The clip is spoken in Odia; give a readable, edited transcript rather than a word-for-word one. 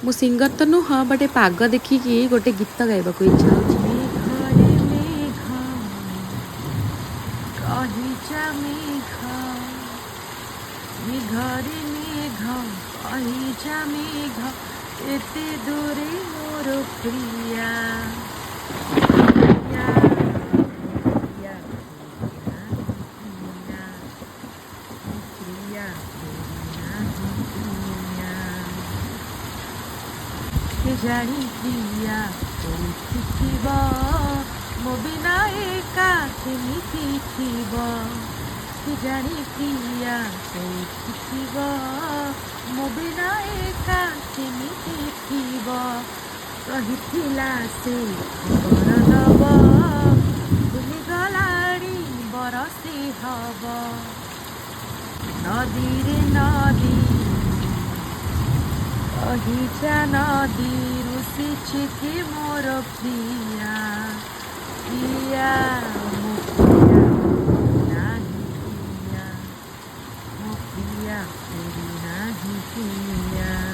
ମୁଁ ସିଙ୍ଗର ତ ନୁହଁ ବଟ୍ ଏ ପାଗ ଦେଖିକି ଗୋଟେ ଗୀତ ଗାଇବାକୁ ଇଚ୍ଛା ହେଉଛି। ମେଘରେ ମେଘ କହିଯା ମେଘ ମେଘରେ ମେଘ କହିଯା ମେଘ ଏତେ ଦୂରେ ମୋର ପ୍ରିୟା ପ୍ରିୟା ପ୍ରିୟା ପ୍ରିୟା ପ୍ରିୟା ପ୍ରିୟା କେଜାଣି ପ୍ରିୟା କୋଉଠି ଥିବ ମୋ ବିନା ଏକା କେମିତି ଥିବ କେଜାଣି ପ୍ରିୟା କୋଉଠି ଥିବ ମୋ ବିନା ଏକା କେମିତି ଥିବ କହିଥିଲା ସେ ଖବର ଦବ ଭୁଲିଗଲାଣି ବରଷେ ହବ ନଦୀରେ ନଦୀ କହିଯା ନଦୀ ରୁଷିଛି ମୋର ପ୍ରିୟା ପ୍ରିୟା ମୋ ପ୍ରିୟା ନାହିଁ ପ୍ରିୟା ମୋ ପ୍ରିୟା ତେରି ନାହିଁ ପ୍ରିୟା।